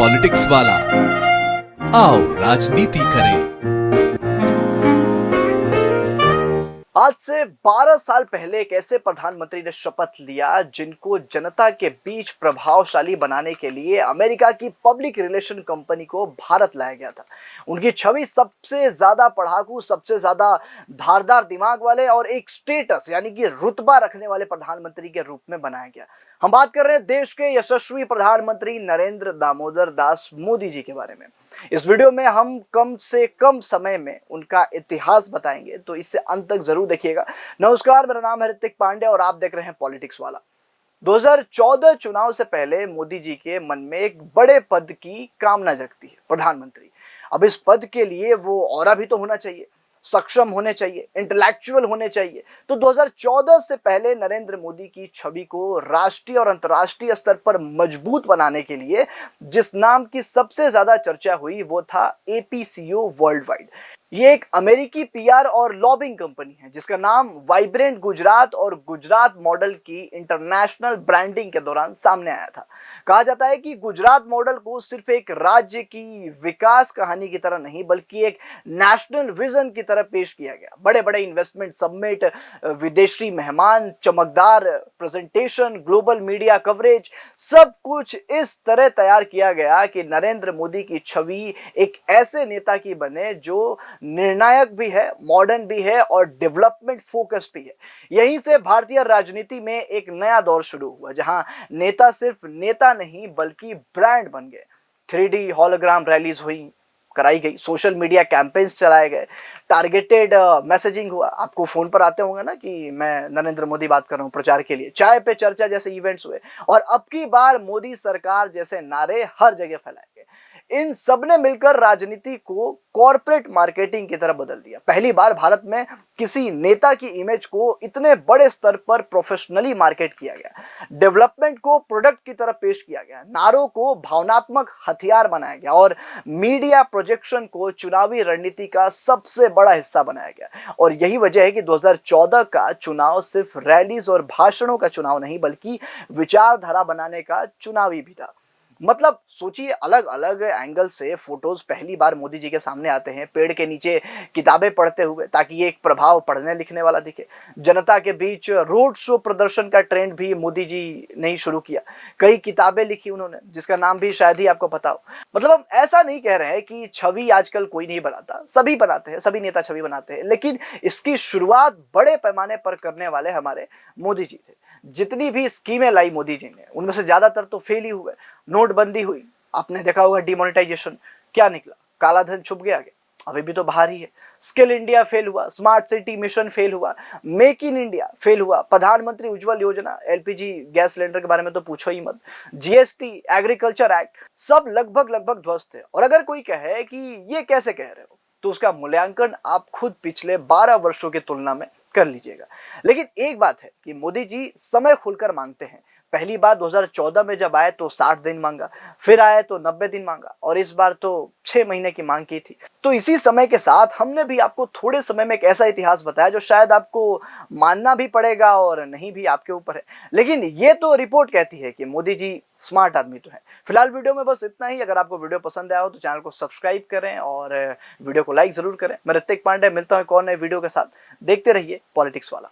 Politics वाला। आओ राजनीति करें। आज से 12 साल पहले एक ऐसे प्रधानमंत्री ने शपथ लिया जिनको जनता के बीच प्रभावशाली बनाने के लिए अमेरिका की पब्लिक रिलेशन कंपनी को भारत लाया गया था। उनकी छवि सबसे ज्यादा पढ़ाकू, सबसे ज्यादा धारदार दिमाग वाले और एक स्टेटस यानी कि रुतबा रखने वाले प्रधानमंत्री के रूप में बनाया गया। हम बात कर रहे हैं देश के यशस्वी प्रधानमंत्री नरेंद्र दामोदर दास मोदी जी के बारे में। इस वीडियो में हम कम से कम समय में उनका इतिहास बताएंगे, तो इससे अंत तक जरूर देखिएगा। नमस्कार, मेरा नाम है ऋतिक पांडे और आप देख रहे हैं पॉलिटिक्स वाला। 2014 चुनाव से पहले मोदी जी के मन में एक बड़े पद की कामना जगती है, प्रधानमंत्री। अब इस पद के लिए वो ऑरा भी तो होना चाहिए, सक्षम होने चाहिए, इंटेलेक्चुअल होने चाहिए। तो 2014 से पहले नरेंद्र मोदी की छवि को राष्ट्रीय और अंतर्राष्ट्रीय स्तर पर मजबूत बनाने के लिए जिस नाम की सबसे ज्यादा चर्चा हुई वो था एपीसीओ वर्ल्ड वाइड। ये एक अमेरिकी पीआर और लॉबिंग कंपनी है जिसका नाम वाइब्रेंट गुजरात और गुजरात मॉडल की इंटरनेशनल ब्रांडिंग के दौरान सामने आया था। कहा जाता है कि गुजरात मॉडल को सिर्फ एक राज्य की विकास कहानी की तरह नहीं बल्कि एक नेशनल विजन की तरह पेश किया गया। बड़े बड़े इन्वेस्टमेंट समिट, विदेशी मेहमान, चमकदार प्रेजेंटेशन, ग्लोबल मीडिया कवरेज, सब कुछ इस तरह तैयार किया गया कि नरेंद्र मोदी की छवि एक ऐसे नेता की बने जो निर्णायक भी है, मॉडर्न भी है और डेवलपमेंट फोकस्ड भी है। यहीं से भारतीय राजनीति में एक नया दौर शुरू हुआ जहां नेता सिर्फ नेता नहीं बल्कि ब्रांड बन गए। 3D हॉलोग्राम रैलीज कराई गई, सोशल मीडिया कैंपेन्स चलाए गए, टारगेटेड मैसेजिंग हुआ। आपको फोन पर आते होंगे ना कि मैं नरेंद्र मोदी बात कर रहा हूं प्रचार के लिए। चाय पे चर्चा जैसे इवेंट्स हुए और अब की बार मोदी सरकार जैसे नारे हर जगह फैलाए गए। इन सब ने मिलकर राजनीति को कॉर्पोरेट मार्केटिंग की तरह बदल दिया। पहली बार भारत में किसी नेता की इमेज को इतने बड़े स्तर पर प्रोफेशनली मार्केट किया गया, डेवलपमेंट को प्रोडक्ट की तरह पेश किया गया, नारों को भावनात्मक हथियार बनाया गया और मीडिया प्रोजेक्शन को चुनावी रणनीति का सबसे बड़ा हिस्सा बनाया गया। और यही वजह है कि 2014 का चुनाव सिर्फ रैलीज और भाषणों का चुनाव नहीं बल्कि विचारधारा बनाने का चुनावी भी था। मतलब सोचिए, अलग अलग एंगल से फोटोज पहली बार मोदी जी के सामने आते हैं, पेड़ के नीचे किताबें पढ़ते हुए ताकि ये एक प्रभाव पढ़ने लिखने वाला दिखे। जनता के बीच रोड शो प्रदर्शन का ट्रेंड भी मोदी जी ने ही शुरू किया। कई किताबें लिखी उन्होंने जिसका नाम भी शायद ही आपको पता हो। मतलब हम ऐसा नहीं कह रहे हैं कि छवि आजकल कोई नहीं बनाता, सभी बनाते हैं, सभी नेता छवि बनाते हैं, लेकिन इसकी शुरुआत बड़े पैमाने पर करने वाले हमारे मोदी जी थे। जितनी भी स्कीमें लाई मोदी जी ने उनमें से ज्यादातर तो फेल ही हुए। नोटबंदी हुई, आपने देखा होगा, डिमोनेटाइजेशन, क्या निकला? काला धन छुप गया, अभी भी तो बाहर ही है। स्किल इंडिया फेल हुआ, स्मार्ट सिटी मिशन फेल हुआ, मेक इन इंडिया फेल हुआ, प्रधानमंत्री उज्जवल योजना, एलपीजी गैस सिलेंडर के बारे में तो पूछो ही मत, जीएसटी, एग्रीकल्चर एक्ट, सब लगभग ध्वस्त है। और अगर कोई कहे कि ये कैसे कह रहे हो तो उसका मूल्यांकन आप खुद पिछले 12 वर्षों की तुलना में कर लीजिएगा। लेकिन एक बात है कि मोदी जी समय खुलकर मांगते हैं। पहली बार 2014 में जब आए तो 60 दिन मांगा, फिर आए तो 90 दिन मांगा और इस बार तो 6 महीने की मांग की थी। तो इसी समय के साथ हमने भी आपको थोड़े समय में एक ऐसा इतिहास बताया जो शायद आपको मानना भी पड़ेगा और नहीं भी, आपके ऊपर है। लेकिन ये तो रिपोर्ट कहती है कि मोदी जी स्मार्ट आदमी तो है। फिलहाल वीडियो में बस इतना ही। अगर आपको वीडियो पसंद आया हो तो चैनल को सब्सक्राइब करें और वीडियो को लाइक जरूर करें। मैं ऋतिक पांडे मिलता हूं एक और नए वीडियो के साथ। देखते रहिए पॉलिटिक्स वाला।